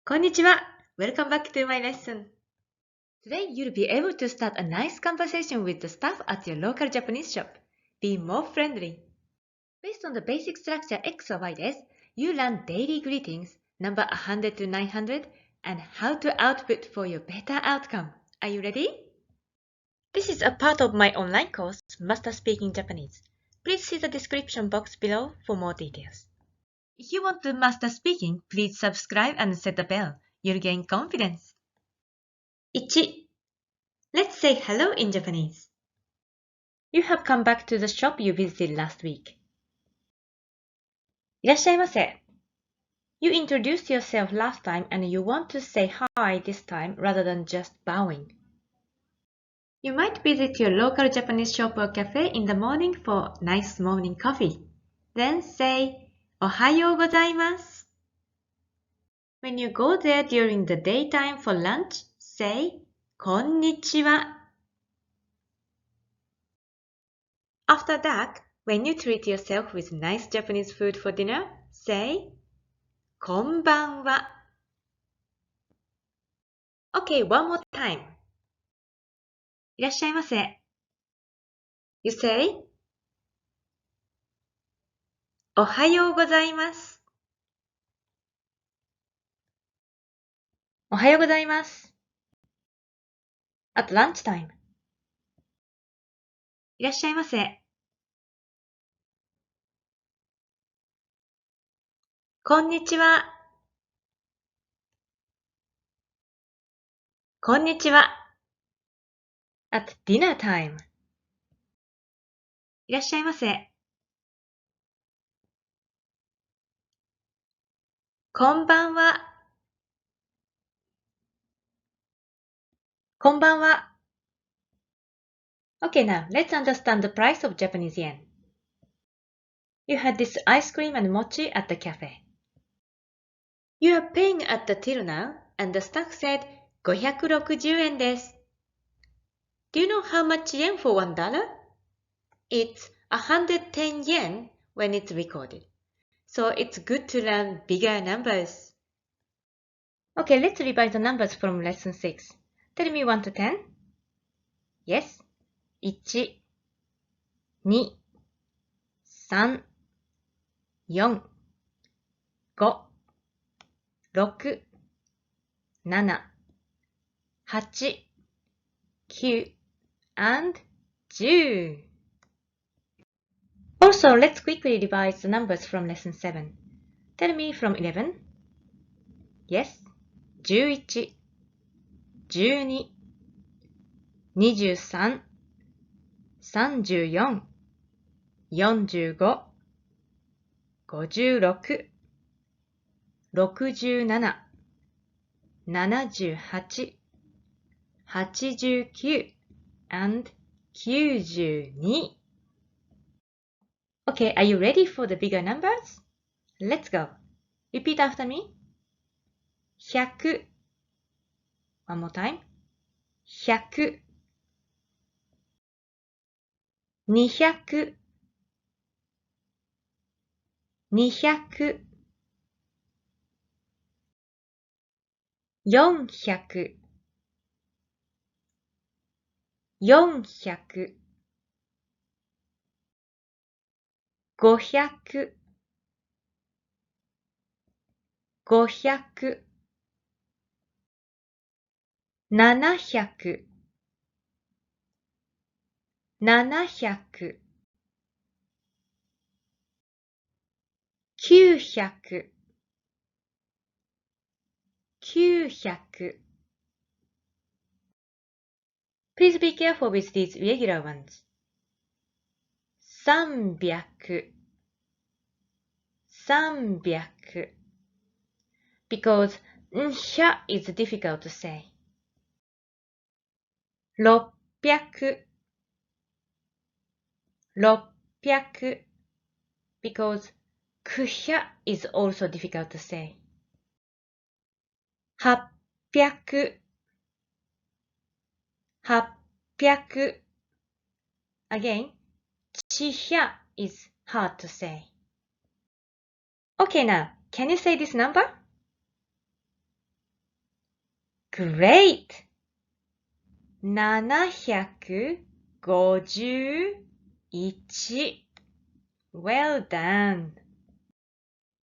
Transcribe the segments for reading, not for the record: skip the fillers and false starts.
Konnichiwa! Welcome back to my lesson. Today you'll be able to start a nice conversation with the staff at your local Japanese shop. Be more friendly. Based on the basic structure X or Y des, you learn daily greetings, number 100 to 900, and how to output for your better outcome. Are you ready? This is a part of my online course, Master Speaking Japanese. Please see the description box below for more details. If you want to master speaking, please subscribe and set the bell. You'll gain confidence. 1. Let's say hello in Japanese. You have come back to the shop you visited last week. いらっしゃいませ. You introduced yourself last time and you want to say hi this time rather than just bowing. You might visit your local Japanese shop or cafe in the morning for nice morning coffee. Then say, おはようございます. When you go there during the daytime for lunch, say, こんにちは. After dark, when you treat yourself with nice Japanese food for dinner, say, こんばんは. Okay, one more time. いらっしゃいませ. You say, おはようございます. おはようございます. At lunchtime. いらっしゃいませ. こんにちは. こんにちは. At dinner time. いらっしゃいませ. こんばんは. こんばんは. Okay, now let's understand the price of Japanese yen. You had this ice cream and mochi at the cafe. You are paying at the till now, and the staff said 560 yen です. Do you know how much yen for $1? It's 110 yen when it's recorded. So it's good to learn bigger numbers. Okay, let's revise the numbers from lesson 6. Tell me 1 to 10. Yes. 1, 2, 3, 4, 5, 6, 7, 8, 9, and 10. Also, let's quickly revise the numbers from lesson 7. Tell me from 11. Yes. 11, 12, 23, 34, 45, 56, 67, 78, 89, and 92. Okay, are you ready for the bigger numbers? Let's go. Repeat after me. 100. One more time. 100. 200. 200. 400. 400. 500. 500. 700. 700. 900. 900. Please be careful with these irregular ones. 300. 300. Because nsha is difficult to say. 600. 600. Because kusha is also difficult to say. 800. 800. Again, chiha is hard to say. Okay, now, can you say this number? Great! 751. Well done.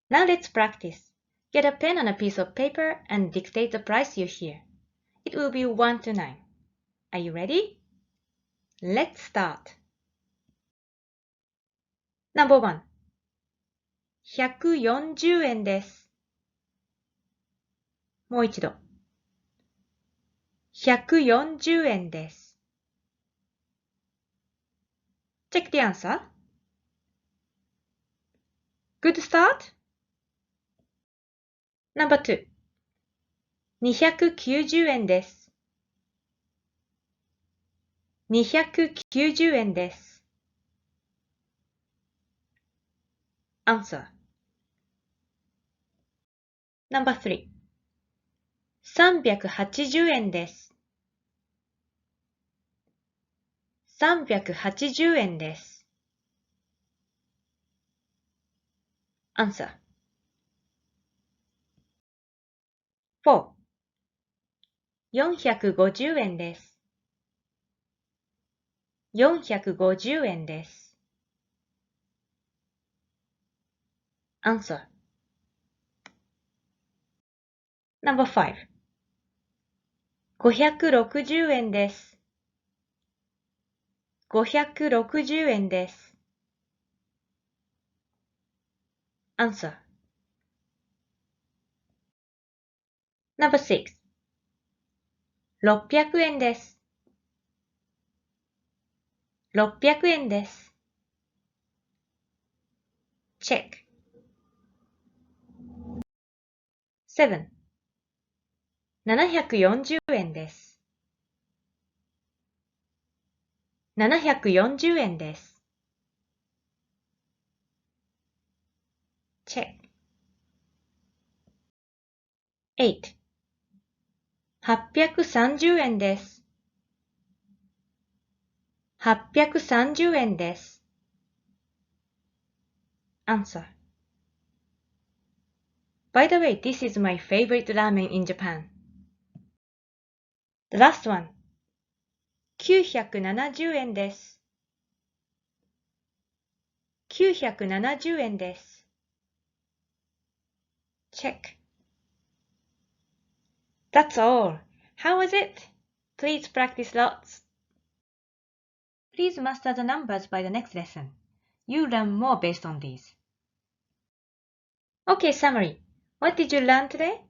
Now let's practice. Get a pen and a piece of paper and dictate the price you hear. It will be 1 to 9. Are you ready? Let's start. Number 1. 140円です。もう一度。140円です。Check the answer. Good start. Number 2. 290円です。290円です。Answer. Number 3. 380円です。380円です。Answer. 4. 450円です。450円です。Answer. Number 5. 560円です。560円です。Answer. Number 6. 600円です。600円です。Check. 7. 740円です。740円です。Check. 8. 830円です。830円です。Answer. By the way, this is my favorite ramen in Japan. The last one. 970円です。970円です。Check. That's all. How was it? Please practice lots. Please master the numbers by the next lesson. You'll learn more based on these. Okay, summary. What did you learn today?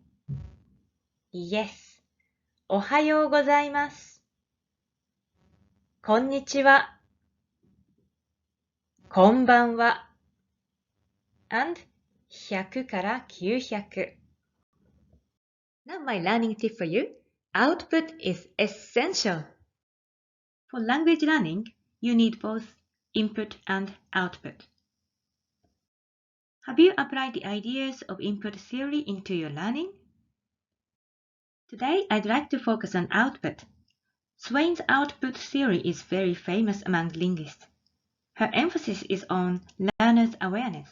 Yes. おはようございます。こんにちは。こんばんは。And 100から900. Now my learning tip for you. Output is essential. For language learning, you need both input and output. Have you applied the ideas of input theory into your learning? Today, I'd like to focus on output. Swain's output theory is very famous among linguists. Her emphasis is on learner's awareness,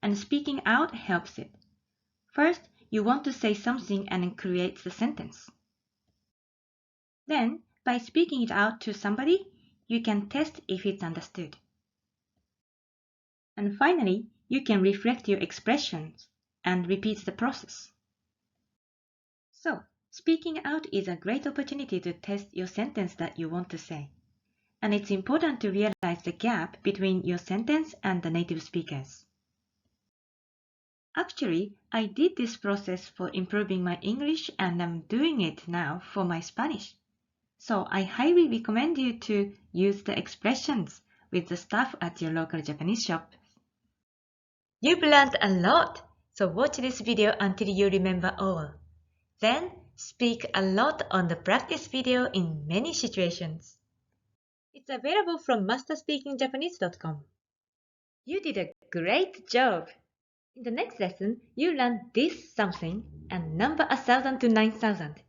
and speaking out helps it. First, you want to say something and it creates a sentence. Then, by speaking it out to somebody, you can test if it's understood. And finally, you can reflect your expressions and repeat the process. So, speaking out is a great opportunity to test your sentence that you want to say. And it's important to realize the gap between your sentence and the native speakers. Actually, I did this process for improving my English and I'm doing it now for my Spanish. So I highly recommend you to use the expressions with the staff at your local Japanese shop. You've learned a lot, so watch this video until you remember all. Then speak a lot on the practice video in many situations. It's available from masterspeakingjapanese.com. You did a great job! In the next lesson, you learn this something and number 1,000 to 9,000.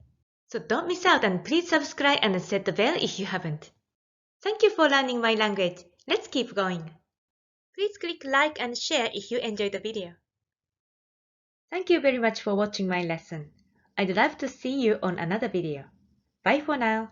So don't miss out and please subscribe and set the bell if you haven't. Thank you for learning my language. Let's keep going. Please click like and share if you enjoyed the video. Thank you very much for watching my lesson. I'd love to see you on another video. Bye for now.